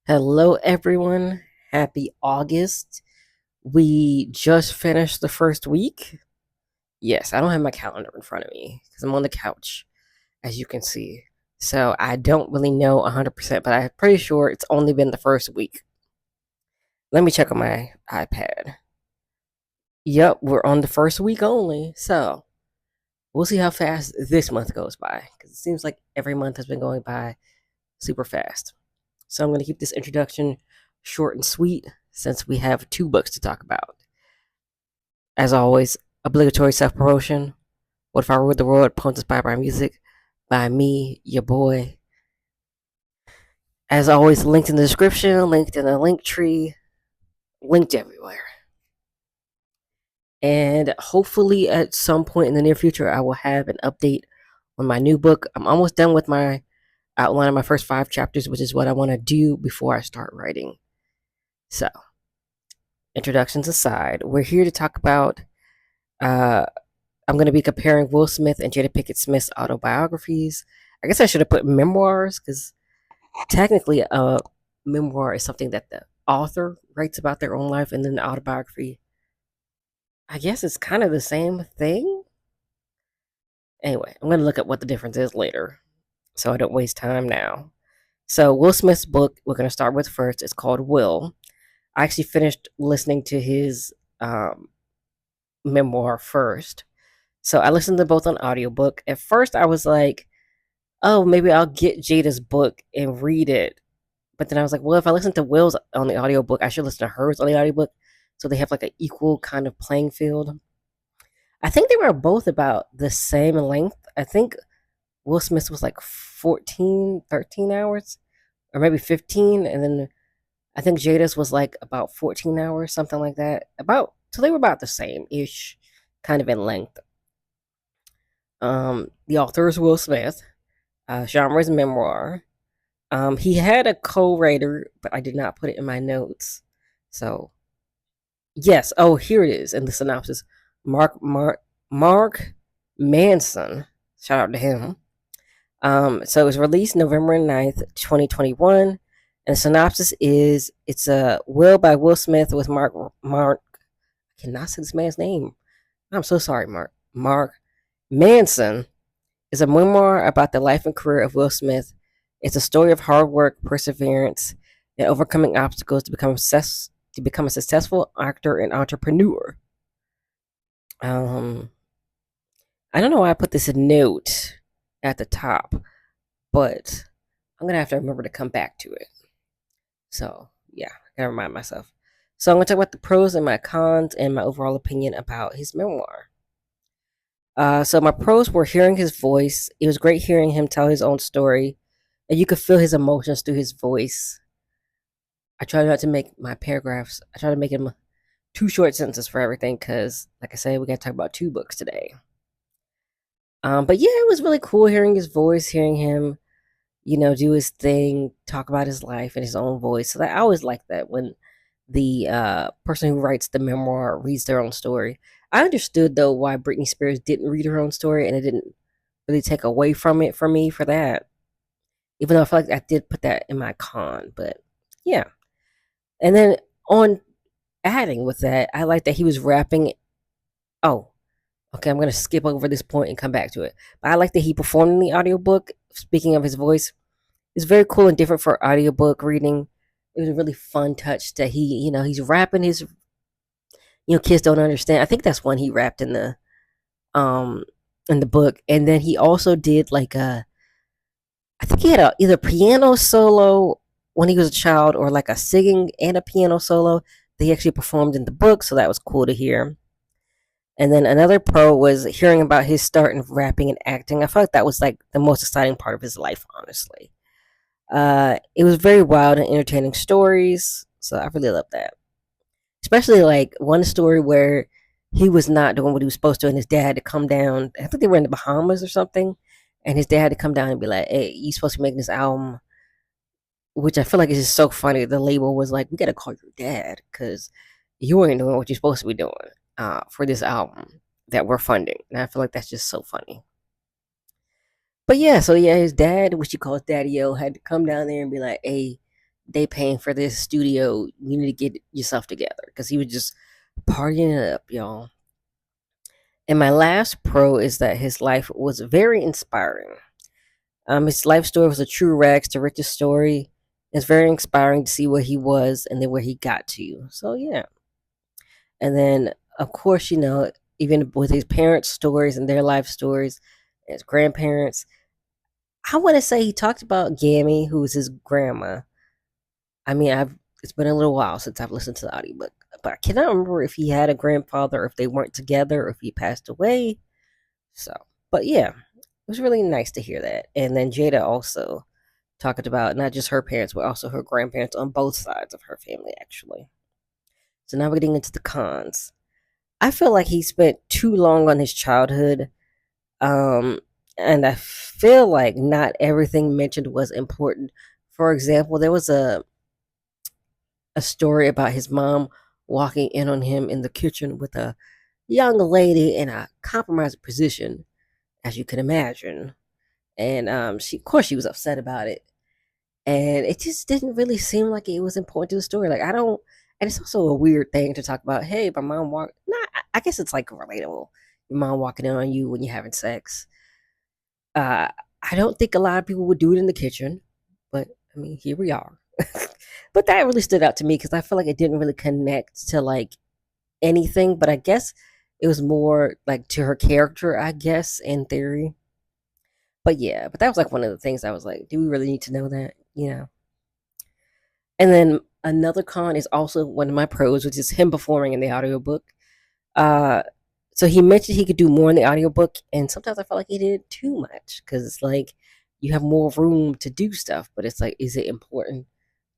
Hello, everyone. Happy August. We just finished the first week. Yes, I don't have my calendar in front of me because I'm on the couch, as you can see. So I don't really know 100%, but I'm pretty sure it's only been the first week. Let me check on my iPad. Yep, we're on the first week only. So we'll see how fast this month goes by because it seems like every month has been going by super fast. So I'm going to keep this introduction short and sweet since we have two books to talk about. As always, obligatory self promotion. What if I ruled the world? Poems inspired by music by me, your boy. As always, linked in the description, linked in the link tree, linked everywhere. And hopefully, at some point in the near future, I will have an update on my new book. I'm almost done with my outline of my first 5 chapters, which is what I want to do before I start writing. So, introductions aside, we're here to talk about. I'm going to be comparing Will Smith and Jada Pinkett Smith's autobiographies. I guess I should have put memoirs because technically, a memoir is something that the author writes about their own life, and then the autobiography, I guess it's kind of the same thing. Anyway, I'm going to look at what the difference is later so I don't waste time now. So, Will Smith's book, we're going to start with first. It's called Will. I actually finished listening to his memoir first. So I listened to both on audiobook. At first, I was like, oh, maybe I'll get Jada's book and read it. But then I was like, well, if I listen to Will's on the audiobook, I should listen to hers on the audiobook. So they have like an equal kind of playing field. I think they were both about the same length. I think Will Smith was like 14, 13 hours, or maybe 15. And then I think Jada's was like about 14 hours, something like that. So they were about the same ish, kind of in length. The author is Will Smith. Genre is memoir. He had a co-writer, but I did not put it in my notes. So yes, oh here it is in the synopsis. Mark Manson. Shout out to him. So it was released November 9th, 2021. And the synopsis is it's a Will by Will Smith with Mark I cannot say this man's name. I'm so sorry, Mark Manson is a memoir about the life and career of Will Smith. It's a story of hard work, perseverance, and overcoming obstacles to become a successful actor and entrepreneur. Um, I don't know why I put this note at the top, but I'm gonna have to remember to come back to it. So yeah, I gotta remind myself. So I'm gonna talk about the pros and my cons and my overall opinion about his memoir. So my pros were hearing his voice. It was great hearing him tell his own story, and you could feel his emotions through his voice. I try not to make my paragraphs. I try to make them two short sentences for everything because, like I said, we got to talk about two books today. But yeah, it was really cool hearing his voice, hearing him, do his thing, talk about his life in his own voice. So I always like that when the person who writes the memoir reads their own story. I understood though why Britney Spears didn't read her own story, and it didn't really take away from it for me for that. Even though I feel like I did put that in my con, but yeah. And then on adding with that, I like that he was rapping. Oh, okay, I'm gonna skip over this point and come back to it. But I like that he performed in the audiobook. Speaking of his voice, it's very cool and different for audiobook reading. It was a really fun touch that he's rapping his kids don't understand. I think that's one he rapped um in the book. And then he also did like I think he had either piano solo when he was a child or like a singing and a piano solo that he actually performed in the book, so that was cool to hear. And then another pro was hearing about his start in rapping and acting. I felt like that was like the most exciting part of his life, honestly. It was very wild and entertaining stories, so I really love that. Especially like one story where he was not doing what he was supposed to, and his dad had to come down. I think they were in the Bahamas or something, and his dad had to come down and be like, "Hey, you supposed to be making this album," which I feel like is just so funny. The label was like, "We got to call your dad because you ain't doing what you're supposed to be doing for this album that we're funding," and I feel like that's just so funny. But yeah, so yeah, his dad, which he calls Daddy O, had to come down there and be like, "Hey, they paying for this studio. You need to get yourself together because he was just partying it up, y'all. And my last pro is that his life was very inspiring. His life story was a true rags to riches story. It's very inspiring to see where he was and then where he got to. So yeah, and then of course even with his parents' stories and their life stories, his grandparents. I want to say he talked about Gammy, who was his grandma. I mean, I've it's been a little while since I've listened to the audiobook, but I cannot remember if he had a grandfather, or if they weren't together, or if he passed away. So, but yeah, it was really nice to hear that. And then Jada also talked about not just her parents, but also her grandparents on both sides of her family, actually. So now we're getting into the cons. I feel like he spent too long on his childhood, um, and I feel like not everything mentioned was important. For example, there was a story about his mom walking in on him in the kitchen with a young lady in a compromised position, as you can imagine. And she, of course, she was upset about it, and it just didn't really seem like it was important to the story. Like I don't, and it's also a weird thing to talk about. Hey, my mom walked. Not, I guess it's like relatable. Your mom walking in on you when you're having sex. Uh, I don't think a lot of people would do it in the kitchen, but I mean, here we are. But that really stood out to me because I feel like it didn't really connect to like anything. But I guess it was more like to her character, I guess, in theory. But yeah, but that was like one of the things I was like, do we really need to know that? And then another con is also one of my pros, which is him performing in the audiobook. Uh, so he mentioned he could do more in the audiobook, and sometimes I felt like he did too much because it's like you have more room to do stuff, but it's like, is it important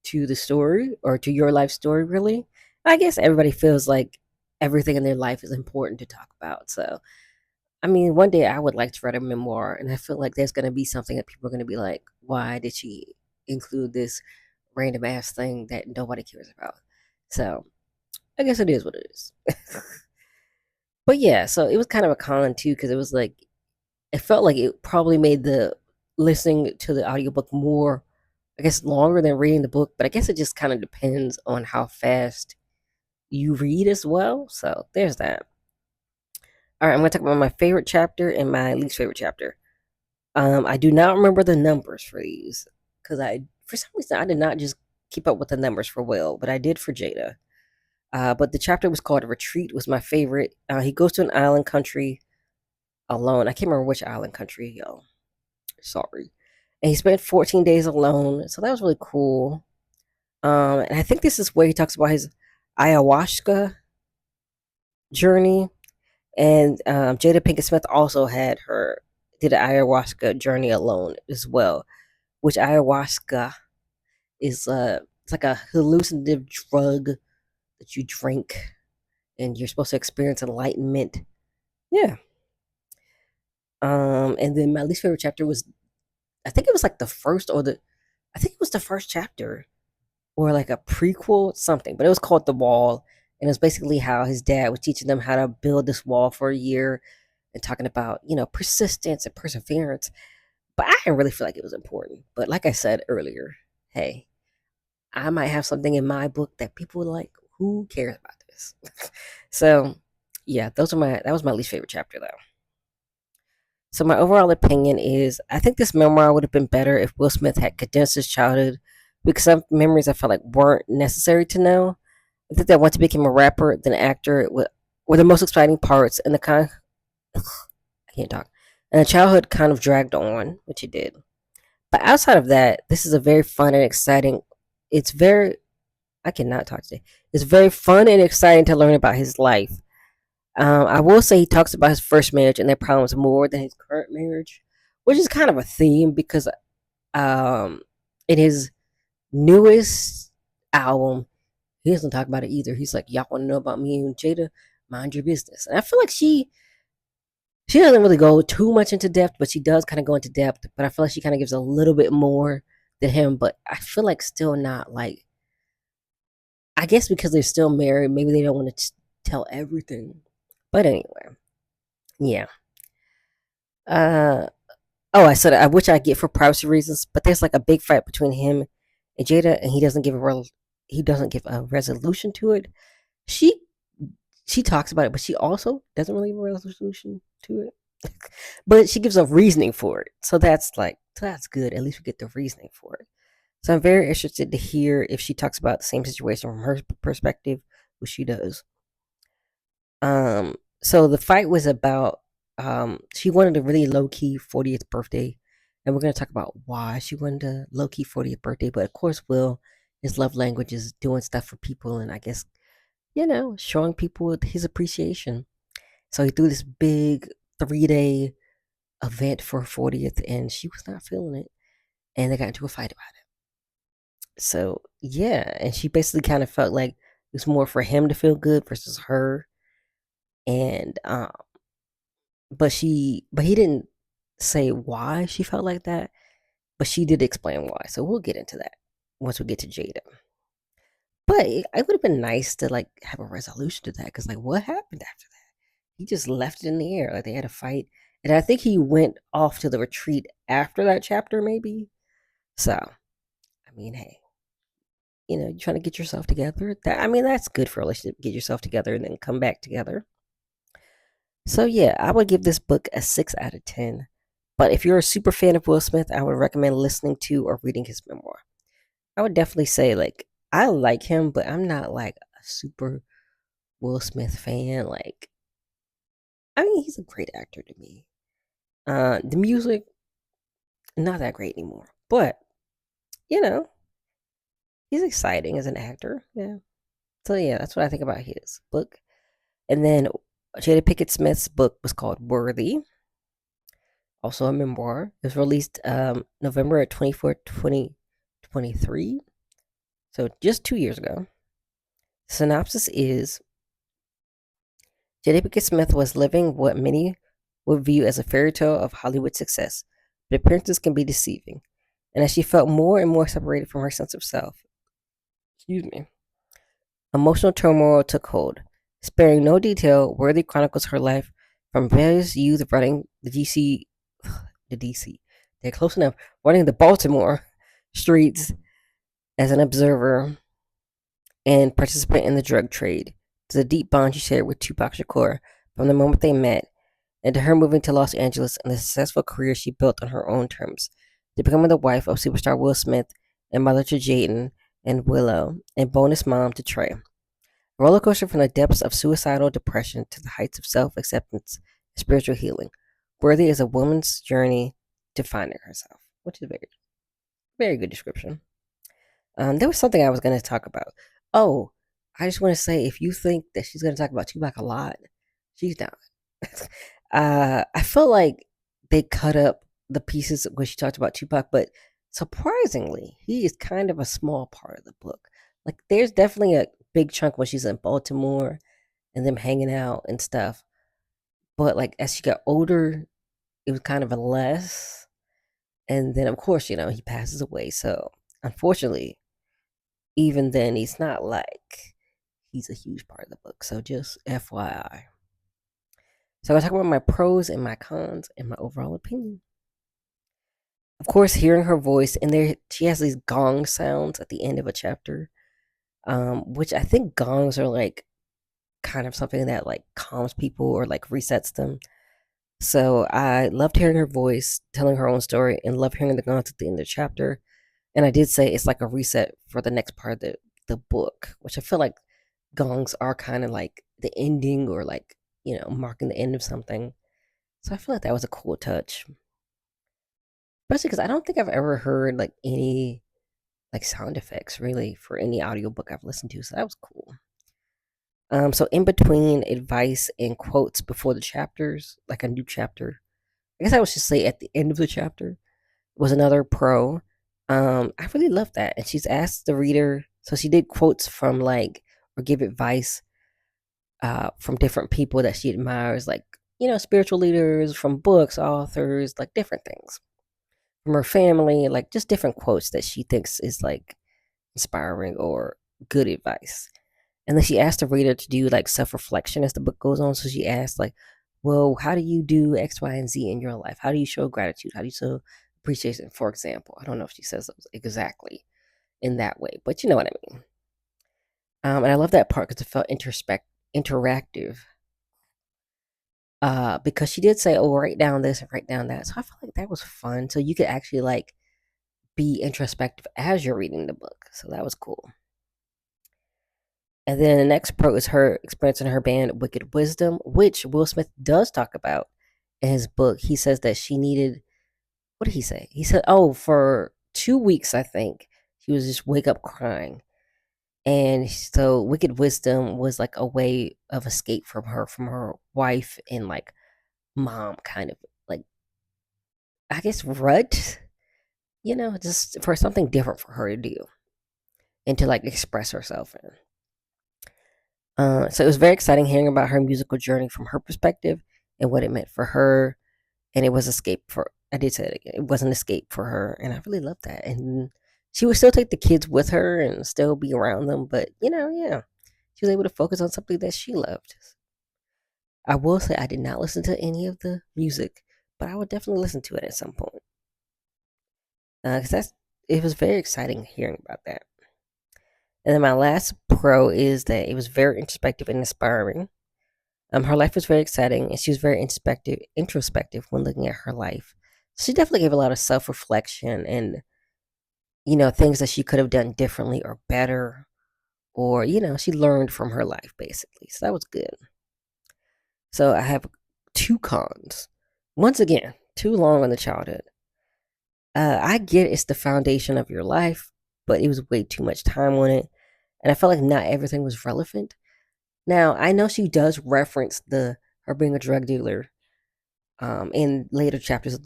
to the story or to your life story, really? I guess everybody feels like everything in their life is important to talk about. So, I mean, one day I would like to write a memoir, and I feel like there's going to be something that people are going to be like, why did she include this random ass thing that nobody cares about? So, I guess it is what it is. But yeah, so it was kind of a con too, because it was like, it felt like it probably made the listening to the audiobook more, I guess, longer than reading the book. But I guess it just kind of depends on how fast you read as well. So there's that. All right, I'm going to talk about my favorite chapter and my least favorite chapter. I do not remember the numbers for these because for some reason, I did not just keep up with the numbers for Will, but I did for Jada. But the chapter was called "Retreat." Was my favorite. He goes to an island country alone. I can't remember which island country, yo. Sorry. And he spent 14 days alone, so that was really cool. And I think this is where he talks about his ayahuasca journey. And Jada Pinkett Smith also did an ayahuasca journey alone as well. Which ayahuasca is it's like a hallucinative drug that you drink, and you're supposed to experience enlightenment. Yeah. And then my least favorite chapter was, I think it was like the first or the I think it was the first chapter or like a prequel something, but it was called The Wall, and it was basically how his dad was teaching them how to build this wall for a year and talking about, persistence and perseverance. But I didn't really feel like it was important. But like I said earlier, hey, I might have something in my book that people like. Who cares about this? So, yeah, that was my least favorite chapter though. So my overall opinion is I think this memoir would have been better if Will Smith had condensed his childhood because some memories I felt like weren't necessary to know. I think that once he became a rapper, then an actor were the most exciting parts, and I can't talk. And the childhood kind of dragged on, which it did. But outside of that, this is a very fun and exciting. It's very I cannot talk today. It's very fun and exciting to learn about his life. I will say he talks about his first marriage and their problems more than his current marriage, which is kind of a theme because um, in his newest album, he doesn't talk about it either. He's like, "Y'all want to know about me and Jada? Mind your business." And I feel like she doesn't really go too much into depth, but she does kind of go into depth. But I feel like she kind of gives a little bit more than him. But I feel like still not like. I guess because they're still married, maybe they don't want to tell everything. But anyway, yeah. Uh, oh, I said I wish I get for privacy reasons, but there's like a big fight between him and Jada, and he doesn't give a resolution to it. She she talks about it, but she also doesn't really give a resolution to it. But she gives a reasoning for it, so that's good. At least we get the reasoning for it. So I'm very interested to hear if she talks about the same situation from her perspective, which she does. So the fight was about she wanted a really low key 40th birthday, and we're gonna talk about why she wanted a low key 40th birthday. But of course, Will, his love language is doing stuff for people, and I guess showing people his appreciation. So he threw this big 3 day event for her 40th, and she was not feeling it, and they got into a fight about it. So yeah, and she basically kind of felt like it was more for him to feel good versus her, and but he didn't say why she felt like that, but she did explain why. So we'll get into that once we get to Jada. But it would have been nice to like have a resolution to that because like what happened after that? He just left it in the air. Like they had a fight, and I think he went off to the retreat after that chapter, maybe. So I mean, hey, you're trying to get yourself together. That I mean, that's good for a relationship. Get yourself together and then come back together. So yeah, I would give this book a 6 out of 10. But if you're a super fan of Will Smith, I would recommend listening to or reading his memoir. I would definitely say like I like him, but I'm not like a super Will Smith fan. Like I mean, he's a great actor to me. The music not that great anymore, but you know he's exciting as an actor. Yeah. So yeah, that's what I think about his book. And then Jada Pinkett Smith's book was called Worthy, also a memoir. It was released November 24th, 2023. So just 2 years ago. Synopsis is Jada Pinkett Smith was living what many would view as a fairy tale of Hollywood success, but appearances can be deceiving. And as she felt more and more separated from her sense of self, excuse me, emotional turmoil took hold. Sparing no detail, Worthy chronicles her life from various youth running the DC, they're close enough, running the Baltimore streets as an observer and participant in the drug trade, to the deep bond she shared with Tupac Shakur from the moment they met, and to her moving to Los Angeles and the successful career she built on her own terms, to becoming the wife of superstar Will Smith and mother to Jaden and Willow, and bonus mom to Trey. A roller coaster from the depths of suicidal depression to the heights of self acceptance and spiritual healing. Worthy is a woman's journey to finding herself, which is a very, very good description. There was something I was going to talk about. Oh, I just want to say if you think that she's going to talk about Tupac a lot, she's not. I feel like they cut up the pieces where she talked about Tupac, but surprisingly, he is kind of a small part of the book. Like, there's definitely a big chunk when she's in Baltimore and them hanging out and stuff. But like as she got older, it was kind of a less. And then, of course, he passes away. So, unfortunately, even then, he's not like he's a huge part of the book. So, just FYI. So, I'm going to talk about my pros and my cons and my overall opinion. Of course, hearing her voice, and there she has these gong sounds at the end of a chapter, which I think gongs are like kind of something that like calms people or like resets them. So I loved hearing her voice, telling her own story, and love hearing the gongs at the end of the chapter. And I did say it's like a reset for the next part of the book, which I feel like gongs are kind of like the ending or like, marking the end of something. So I feel like that was a cool touch. Especially because I don't think I've ever heard like any like sound effects really for any audiobook I've listened to. So that was cool. So in between advice and quotes before the chapters, like a new chapter, I guess I would just say at the end of the chapter was another pro. I really love that. And she's asked the reader, so she did quotes from like, or give advice from different people that she admires, like, spiritual leaders, from books, authors, like different things. From her family, like just different quotes that she thinks is like inspiring or good advice. And then she asked the reader to do like self reflection as the book goes on. So she asked, like, well, how do you do X, Y, and Z in your life? How do you show gratitude? How do you show appreciation? For example, I don't know if she says those exactly. in that way, but you know what I mean. And I love that part because it felt interactive. Because she did say, "Oh, write down this and write down that," so I felt like that was fun. So you could actually like be introspective as you're reading the book. So that was cool. And then the next pro is her experience in her band Wicked Wisdom, which Will Smith does talk about in his book. He says that she needed, what did he say? He said, oh, for 2 weeks, I think, she was just wake up crying. And so Wicked Wisdom was like a way of escape from her wife and like mom, kind of like, I guess, rut, just for something different for her to do and to like express herself in. So it was very exciting hearing about her musical journey from her perspective and what it meant for her. And it was escape for, I did say it again, it was an escape for her. And I really loved that. And she would still take the kids with her and still be around them. But, yeah, she was able to focus on something that she loved. I will say I did not listen to any of the music, but I would definitely listen to it at some point. Because it was very exciting hearing about that. And then my last pro is that it was very introspective and inspiring. Her life was very exciting, and she was very introspective when looking at her life. She definitely gave a lot of self reflection and things that she could have done differently or better, or she learned from her life basically. So that was good. So I have two cons. Once again, too long on the childhood. I get it's the foundation of your life, but it was way too much time on it, and I felt like not everything was relevant. Now I know she does reference the her being a drug dealer in later chapters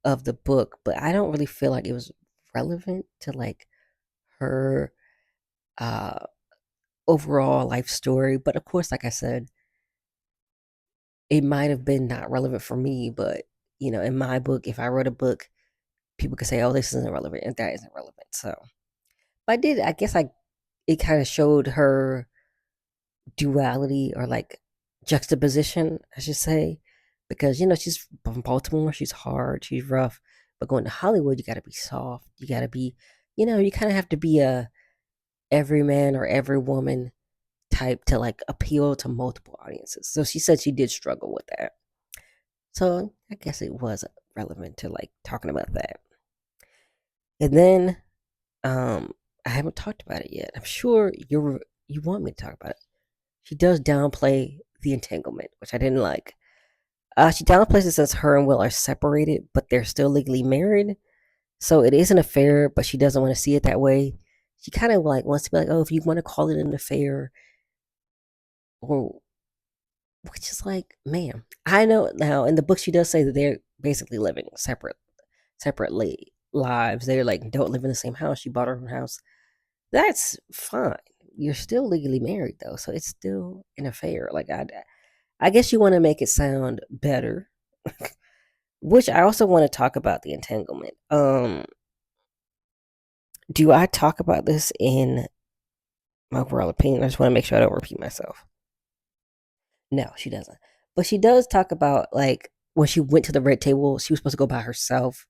of the book, but I don't really feel like it was relevant to like her uh overall life story. But of course, like I said, it might have been not relevant for me, but in my book, if I wrote a book, people could say, "Oh, this isn't relevant," and that isn't relevant. So, but I did. I guess it kind of showed her duality or like juxtaposition, I should say, because she's from Baltimore, she's hard, she's rough, but going to Hollywood, you got to be soft, you got to be, you kind of have to be a every man or every woman type to like appeal to multiple audiences. So she said she did struggle with that. So I guess it was relevant to like talking about that. And then I haven't talked about it yet. I'm sure you want me to talk about it. She does downplay the entanglement, which I didn't like. She downplays it since her and Will are separated, but they're still legally married. So it is an affair, but she doesn't want to see it that way. She kind of like wants to be like, oh, if you want to call it an affair, or which is like, ma'am, I know now in the book she does say that they're basically living separately lives. They're like don't live in the same house. She bought her own house. That's fine. You're still legally married though, so it's still an affair. Like I guess you want to make it sound better, which I also want to talk about the entanglement. Do I talk about this in my overall opinion? I just want to make sure I don't repeat myself. No, she doesn't. But she does talk about like when she went to the red table, she was supposed to go by herself.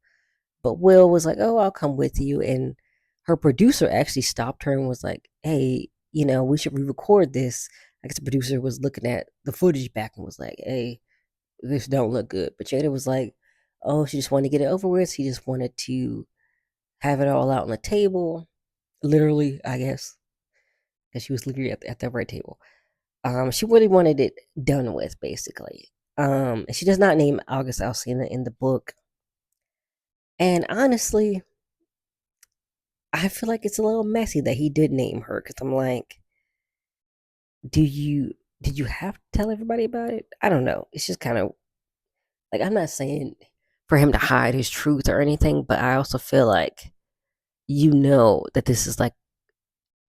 But Will was like, "Oh, I'll come with you." And her producer actually stopped her and was like, "Hey, we should re-record this." I guess the producer was looking at the footage back and was like, "Hey, this don't look good." But Jada was like, "Oh, she just wanted to get it over with. She just wanted to have it all out on the table." Literally, I guess, because she was literally at the red table. She really wanted it done with, basically. And she does not name August Alsina in the book. And honestly, I feel like it's a little messy that he did name her because I'm like, do you did you have to tell everybody about it? I don't know. It's just kind of like I'm not saying for him to hide his truth or anything, but I also feel like that this is like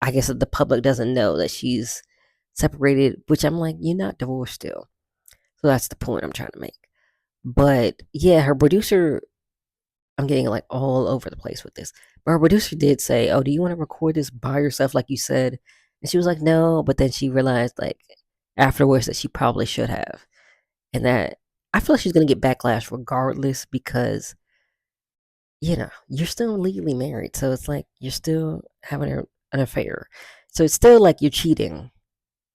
I guess that the public doesn't know that she's separated, which I'm like, you're not divorced still. So that's the point I'm trying to make. But yeah, her producer, I'm getting like all over the place with this. But her producer did say, "Oh, do you want to record this by yourself, like you said?" And she was like, "No," but then she realized, like afterwards, that she probably should have, and that I feel like she's gonna get backlash regardless because you're still legally married, so it's like you're still having an affair. So it's still like you're cheating.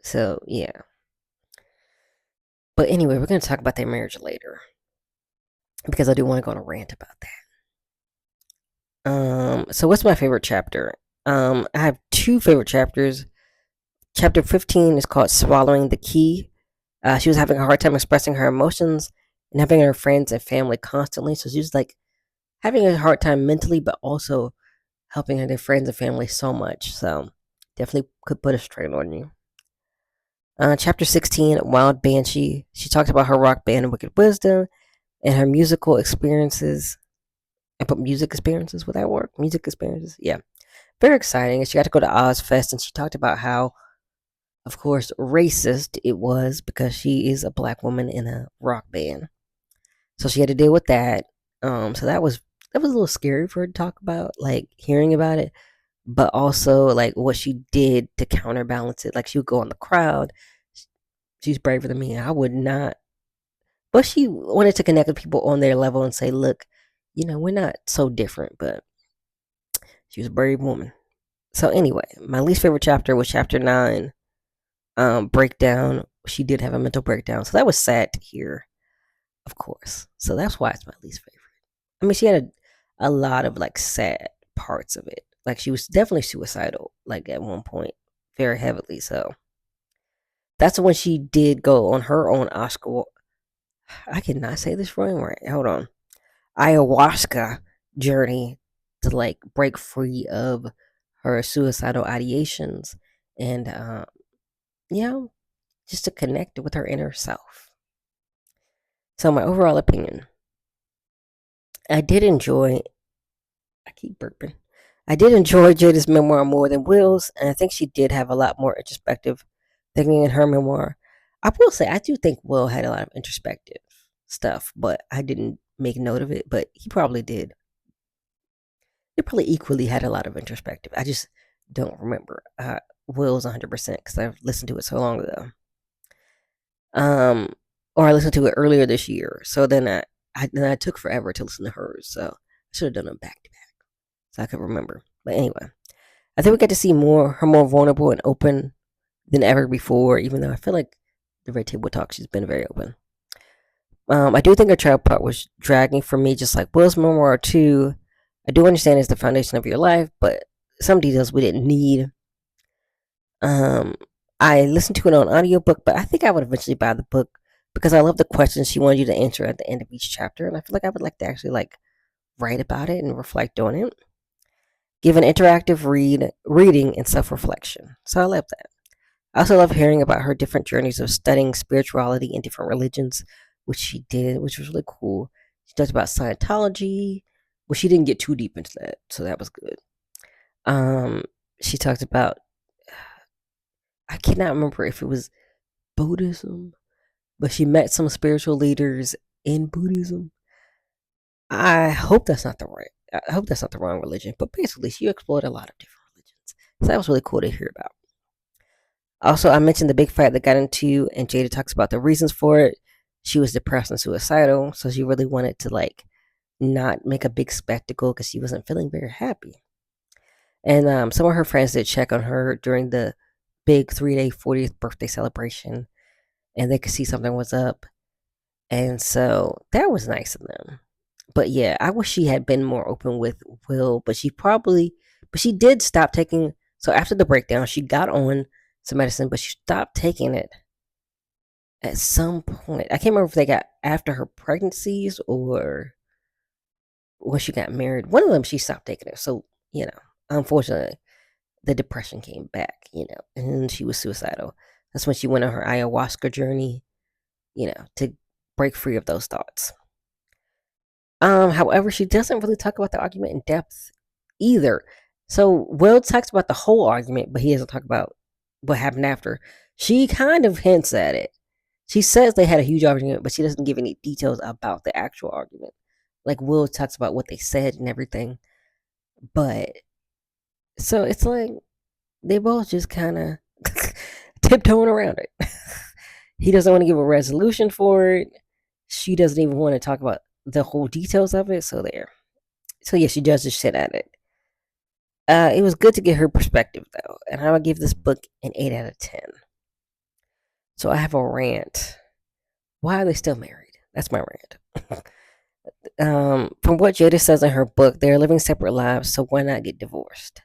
So yeah. But anyway, we're gonna talk about their marriage later because I do want to go on a rant about that. So what's my favorite chapter? I have two favorite chapters. Chapter 15 is called Swallowing the Key. She was having a hard time expressing her emotions and helping her friends and family constantly. So she was like having a hard time mentally, but also helping her friends and family so much. So definitely could put a strain on you. Chapter 16, Wild Banshee. She talked about her rock band Wicked Wisdom and her musical experiences. I put music experiences. Would that work? Music experiences. Yeah. Very exciting. And she got to go to Ozfest and she talked about how, of course, racist it was because she is a black woman in a rock band. So she had to deal with that. So that was a little scary for her to talk about, like hearing about it, but also like what she did to counterbalance it. Like she would go in the crowd. She's braver than me. I would not. But she wanted to connect with people on their level and say, look, we're not so different, but she was a brave woman. So anyway, my least favorite chapter was chapter 9, breakdown. She did have a mental breakdown. So that was sad to hear, of course. So that's why it's my least favorite. I mean, she had a lot of like sad parts of it. Like she was definitely suicidal, like at one point, very heavily. So that's when she did go on her own Oscar. I cannot say this wrong, right? Hold on. Ayahuasca journey to like break free of her suicidal ideations and, you know, just to connect with her inner self. So, my overall opinion, I did enjoy, I keep burping. I did enjoy Jada's memoir more than Will's, and I think she did have a lot more introspective thinking in her memoir. I will say, I do think Will had a lot of introspective stuff, but I didn't make note of it, but he probably did. He probably equally had a lot of introspective. I just don't remember Will's 100% because I've listened to it so long ago. Um, or I listened to it earlier this year, so then I took forever to listen to hers. So I should have done them back to back so I could remember. But anyway, I think we get to see her more vulnerable and open than ever before. Even though I feel like the Red Table Talk, she's been very open. I do think her child part was dragging for me, just like Will's memoir too. I do understand it's the foundation of your life, but some details we didn't need. Um, I listened to it on audiobook, but I think I would eventually buy the book because I love the questions she wanted you to answer at the end of each chapter, and I feel like I would like to actually like write about it and reflect on it. Give an interactive reading and self reflection. So I love that. I also love hearing about her different journeys of studying spirituality in different religions, which she did, which was really cool. She talked about Scientology. Well, she didn't get too deep into that, so that was good. Um, she talked about, I cannot remember if it was Buddhism, but she met some spiritual leaders in Buddhism. I hope that's not the wrong religion, but basically she explored a lot of different religions. So that was really cool to hear about. Also, I mentioned the big fight that got into, and Jada talks about the reasons for it. She was depressed and suicidal, so she really wanted to like not make a big spectacle because she wasn't feeling very happy. And some of her friends did check on her during the big 3-day 40th birthday celebration, and they could see something was up. And so that was nice of them. But yeah, I wish she had been more open with Will, but she did stop taking. So after the breakdown, she got on some medicine, but she stopped taking it at some point. I can't remember if they got after her pregnancies or when she got married. One of them, she stopped taking it. So, unfortunately, the depression came back, and she was suicidal. That's when she went on her ayahuasca journey, to break free of those thoughts. However, she doesn't really talk about the argument in depth either. So Will talks about the whole argument, but he doesn't talk about what happened after. She kind of hints at it. She says they had a huge argument, but she doesn't give any details about the actual argument. Like Will talks about what they said and everything. But so it's like they both just kind of tiptoeing around it. He doesn't want to give a resolution for it. She doesn't even want to talk about the whole details of it. So there. So yeah, she does the shit at it. It was good to get her perspective though, and I would give this book an 8 out of 10. So I have a rant. Why are they still married? That's my rant. From what Jada says in her book, they're living separate lives, so why not get divorced?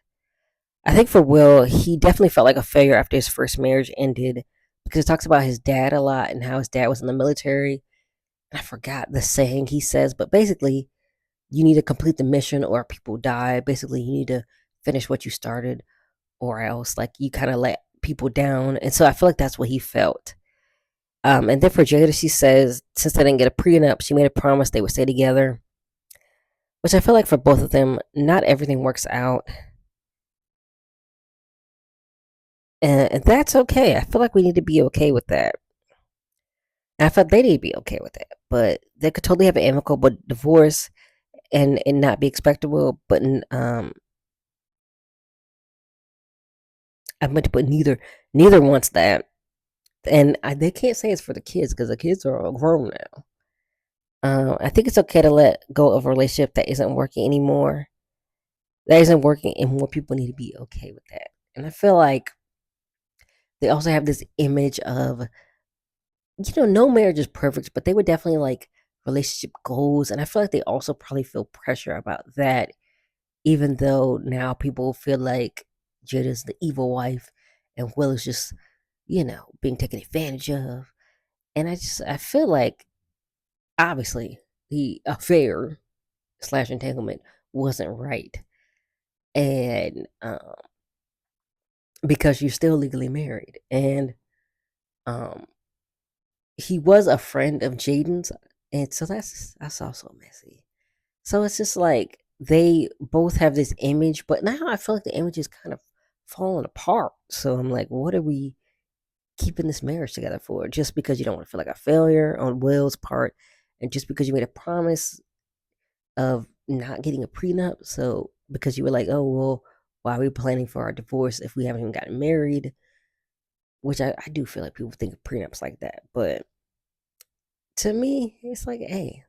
I think for Will, he definitely felt like a failure after his first marriage ended because it talks about his dad a lot and how his dad was in the military. I forgot the saying he says, but basically, you need to complete the mission or people die. Basically, you need to finish what you started or else, like, you kind of let people down. And so I feel like that's what he felt. And then for Jada, she says, since they didn't get a prenup, she made a promise they would stay together, which I feel like for both of them, not everything works out. And that's okay. I feel like we need to be okay with that. And I felt they need to be okay with that. But they could totally have an amicable divorce and not be expectable. But I meant to put neither wants that. And they can't say it's for the kids because the kids are all grown now. I think it's okay to let go of a relationship that isn't working anymore. That isn't working, and more people need to be okay with that. And I feel like they also have this image of, no marriage is perfect, but they were definitely like relationship goals. And I feel like they also probably feel pressure about that, even though now people feel like Jada's the evil wife and Will is just, being taken advantage of. And I feel like obviously the affair slash entanglement wasn't right. And because you're still legally married. And um he was a friend of Jaden's, and so that's also messy. So it's just like they both have this image, but now I feel like the image is kind of falling apart. So I'm like, what are we keeping this marriage together for? Just because you don't want to feel like a failure on Will's part, and just because you made a promise of not getting a prenup. So because you were like, oh well, why are we planning for our divorce if we haven't even gotten married? Which I do feel like people think of prenups like that, but to me, it's like, hey,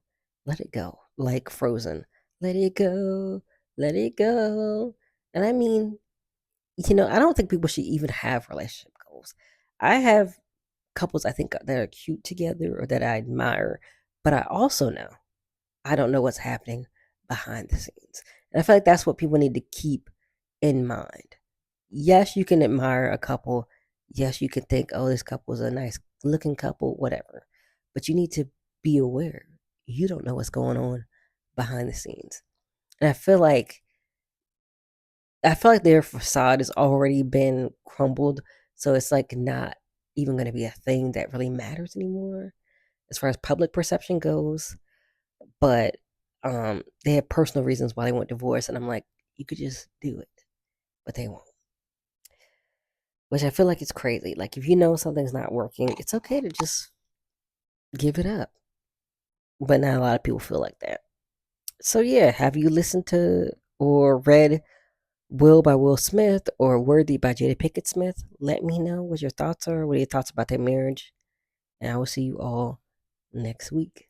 let it go. Like Frozen. Let it go. Let it go. And I mean, I don't think people should even have relationship goals. I have couples I think that are cute together or that I admire, but I also know I don't know what's happening behind the scenes. And I feel like that's what people need to keep in mind. Yes, you can admire a couple. Yes, you can think, oh, this couple is a nice looking couple, whatever. But you need to be aware. You don't know what's going on behind the scenes. And I feel like their facade has already been crumbled. So it's like not even going to be a thing that really matters anymore as far as public perception goes. But they have personal reasons why they want divorce. And I'm like, you could just do it, but they won't. Which I feel like it's crazy. Like, if you know something's not working, it's okay to just give it up. But not a lot of people feel like that. So yeah, have you listened to or read Will by Will Smith or Worthy by Jada Pinkett Smith? Let me know what your thoughts are. What are your thoughts about their marriage? And I will see you all next week.